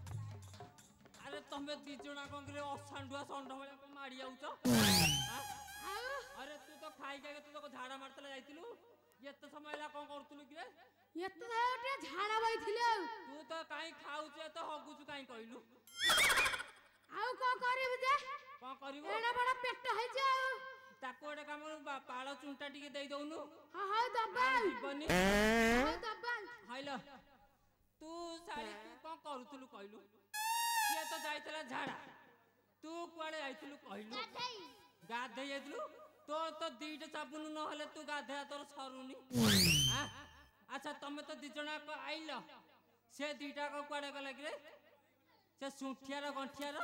अरे तुम्हें दिजना कौन करे असांडुआ संड भले मारी आउछ अरे तू तो खाई के तू तो झाड़ा मारतला जाइतिलु एते समय ला कोन करतुलु कि एते ओटे झाड़ा बैठिले तू तो काई खाउछ तो हगुछु काई कहलु आउ को करिबु जे कोन करिवो एडा बड़ा पेट है जे ताको एडा काम पाळ चुंटा टिके देई दउनु हां हां दबाल बनी हां दबाल हाइलो तू साड़ी तू कोन करूतुलु कहलु किए तो जाइतला झाड़ा तू कुआडे आइतलु कहलु गाधे जाइतलु तो तो दीटा साबुन न हले तू गाधे तोर सरुनी हां अच्छा तमे तो दिजना को आइलो से दीटा को कुआडे गला कि रे से सुठियार गंठियार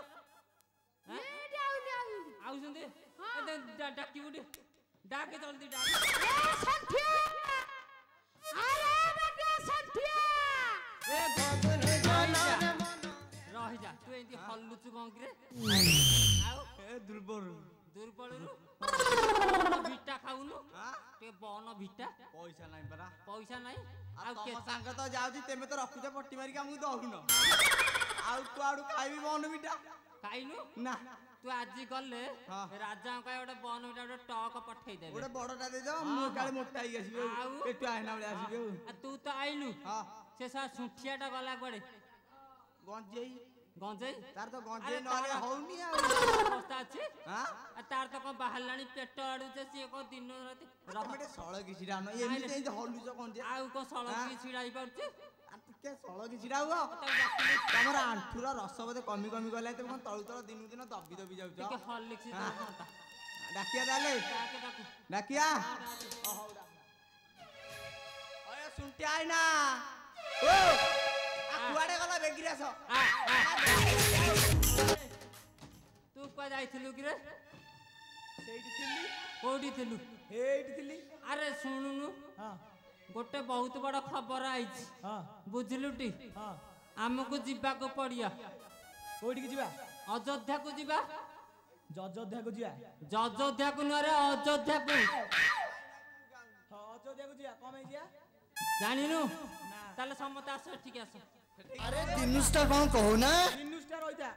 ए जाऊ जाऊ आउ संदे ए डाकी उडी डाके जल्दी डाक ए संठिया अरे बेटा संठिया ए भगवान रह जा तू एंती हल्लुचु कोन कि रे आउ ए दुर्बल दुर्बलरु भिटा खाउनु ते बन भिटा पैसा नाही परा पैसा नाही आ आउ के तम संग तो जाउची तेमे तो रखुछ पट्टी मारी के हमु दहुन आउ कुआडू खाइबी बन बिटा खाइनु ना तू आजी गले राजा का ओडे बन बिटा ओडे टक पठै देबे ओडे बडटा दे दो मु काले मोटा ही आसीबे एटु आइना बले आसीबे आ तू तो आइलु हां से सा सुठियाटा गला पड़े गंजेई गंजेई तार तो गंजेई नले होउनी आ अवस्था अछि हां आ तार तो को बाहरलानी पेट आडु जे से को दिन रात रमेटे सळ किछिरा न एमिते एंत हल्लुच गंजे आउ को सळ की छिड़ाई पड़छ के सळ किछिरा हुआ तमरा आंठुरा रस बदे कमी कमी गला ते कोन तळु तळ दिनु दिन दबी दबी जाउछ के हल्लिक्स डाकिया दाले डाके डाकू डाकिया ओ हौडा ओए सुंटी आइना ओ आ कुआडे गला बेगिरास तू को जाइथिलु कि रे सेठी थिली कोडी थिलु हेठी थिली अरे सुनुनु हां गोटे बहुत बड़ खबर आइछि हां बुझलुटी हां हमको जिबा को पड़िया कोठी की जिबा अयोध्या को जिबा अयोध्या को जिया अयोध्या को नरे अयोध्या को हां अयोध्या को जिया कमे जिया जानिनु ताले समता आस ठीक आस अरे दिनुष्टा कोन कहू ना दिनुष्टा रहिता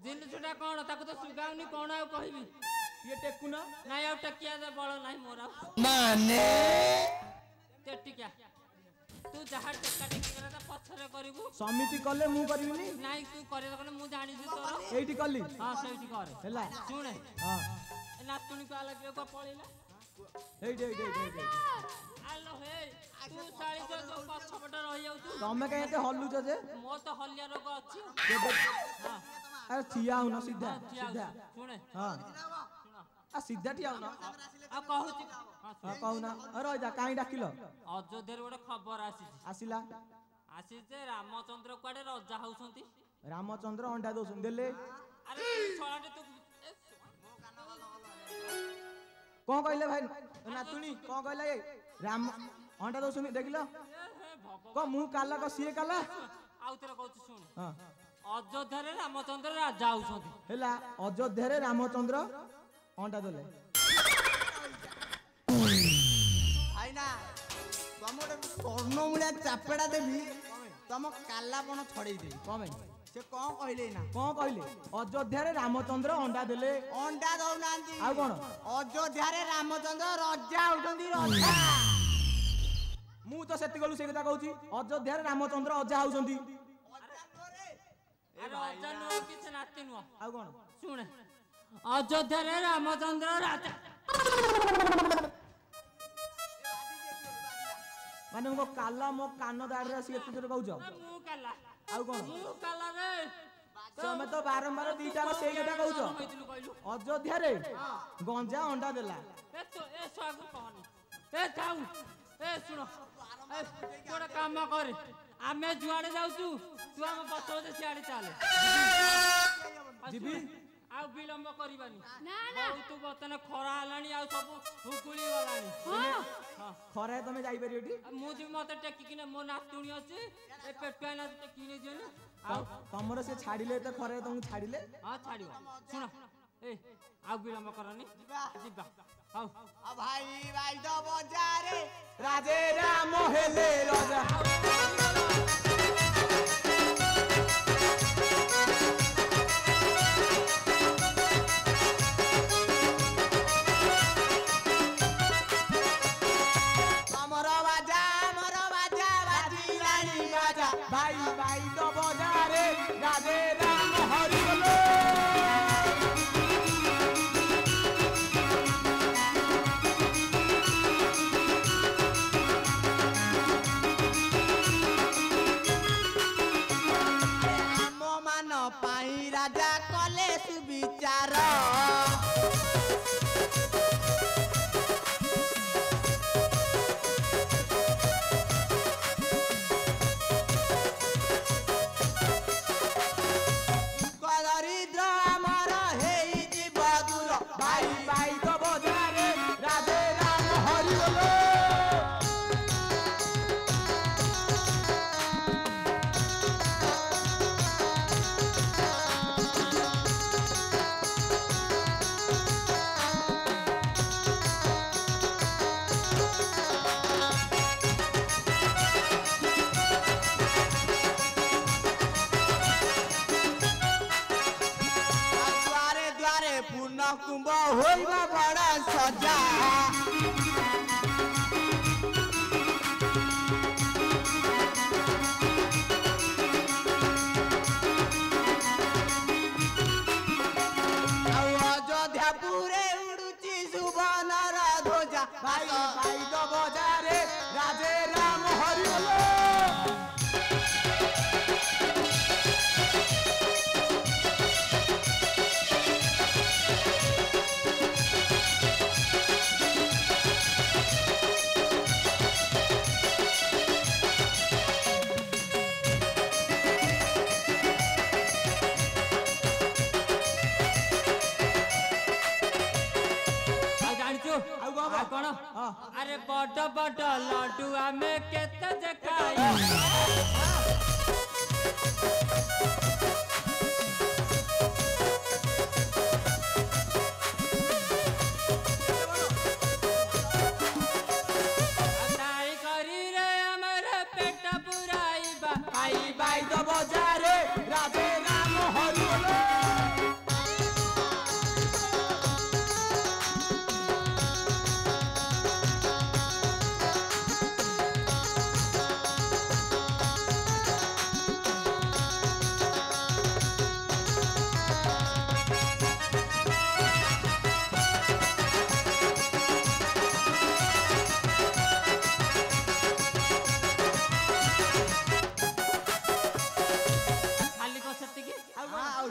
जिनुटा कोन ताको तो सुगाउनी कोन आ कहबी ये टेकुना नाही आ टकिया दे बळ नाही मोरा माने ते टिका तू जहा टक्का टिकी करा ता पछरे करबू समिति कले मु करबिनी नाही तू करे कने मु जानि छु तोर एठी कली हां सेठी करे हैला सुने हां ए नातुनी को अलग को पळिला एठी आलो हे तू साड़ी जो पछपट रहि जाउ तू तमे कहेते हल्लुच जे मो तो हलिया रोग अछि हां अरे थिया हो ना सीधा सीधा सुने हां आ सीधा ठिया हो ना आ कहूची हां कहू ना अरे जा काई डाकिलो अयोध्या रे गोटे खबर आसी आसिला आसी जे रामचंद्र कुआडे राजा होउछंती रामचंद्र अंडा दोसन देले अरे छळाटे तू कोन कहले भाई नातुनी कोन कहले राम अंडा दोसन देखिलो को मु काला को सीए काला आउ तेरे कहू सुन हां अयोध्या रे रामचंद्र राजा होउछंती हैला अयोध्या रे रामचंद्र अंडा देले आइना तमोडे कर्णमूला चापेडा देबी तम कालापन छड़े दे कमे से कोन कहले ना कोन कहले अयोध्या रे रामचंद्र अंडा देले अंडा दउ नांती आ कोन अयोध्या रे रामचंद्र राजा होउछंती राजा मु तो सेति गलु से कथा कहूची अयोध्या रे रामचंद्र राजा होउछंती अरे राजा नो किछ नाती नो आ कोन सुन अयोध्या रे रामचंद्र राजा माने मो काला मो कान दाड़ रे से एते जोर कहउछ मु काला आउ कोन मु काला रे ତମେ ତ ବାରମ୍ବାର ଦିଟା ସେଇ କଥା କହୁଛ। ହେଇଥିଲୁ କହିଲୁ ଅଯୋଧ୍ୟାରେ ଗଞ୍ଜା ଅଣ୍ଡା ଦେଲା। ଏ ତ ଏ ଛୁଆକୁ କହନି ଏ ଯାଉ ଏ ଶୁଣ ଗୋଟେ କାମ କରେ ଆମେ ଯୁଆଡେ ଯାଉଛୁ ତୁ ଆମ ପଛ ପଛେ ସିଆଡେ ଚାଲେ ଯିବି ଆଉ ବିଳମ୍ବ କରିବାନି ନା ନା ବହୁତ ବର୍ତ୍ତମାନ ଖରା ହେଲାଣି ଆଉ ସବୁ ହୁକୁଳି ଗଲାଣି ହଁ ଖରାରେ ତମେ ଯାଇପାରିବ ଏଠି? ମୁଁ ଯିବି ମତେ ଟେକିକିନା ମୋ ନାତୁଣୀ ଅଛି ଏ ପେଟୁଆ ନା ଟେକିକି ନେଇଯିବନି ଆଉ ତମର ସେ ଛାଡ଼ିଲେ ଏତେ ଖରାରେ ତମକୁ ଛାଡ଼ିଲେ? ହଁ ଛାଡ଼ିବ ଶୁଣ ଏ ଆଉ ବିଳମ୍ବ କରନି ଯିବା ହଉ ଭାଇ ଭାଇ ତ ବଜାରେ ରାଜେ ରାମ ହେଲେ ରଜା। भाई भाई तो बजारे राधे राम हरि बोलो। आम मान पाई राजा कले सुविचार भाई तो बजारे राधे राम हरि बोलो। द्वारे द्वारे पूर्ण कुंभ होइबा बड़ा सजा अयोध्या पूरे उड़ुची सुबर्णर ध्वजा भाई भाई तो बजारे राधे राम हरि बोलो। कौन अरे बड़ बड़ लड्डू आमे केते जकाई अदाई करी रे हमर पेट पुराईबा भाई भाई तो बजारे राधे राम हरि बोलो।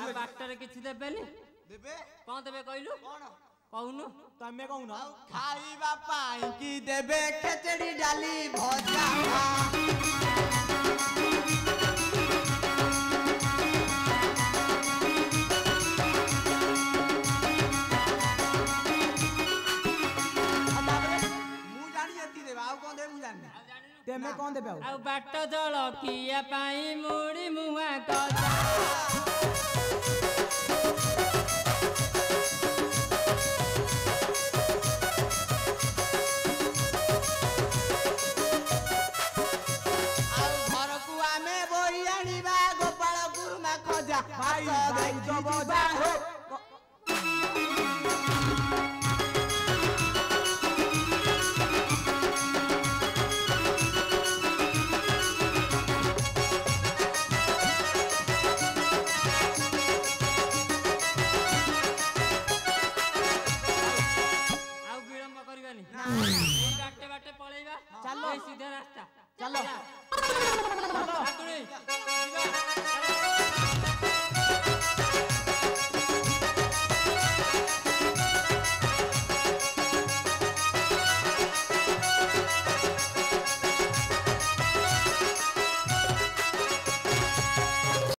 बाटर किछि देबेनी देबे कोन देबे कहलु कोन कहउनु तमे कहउनो खाइबा पाई की देबे खिचड़ी डाली भजा मु जानी एती देबा आ कोन दे मु जानी तमे कोन देबे आ बाट जळ किया पाई मुड़ी मुहा गजा भाई भाई तो बजा हो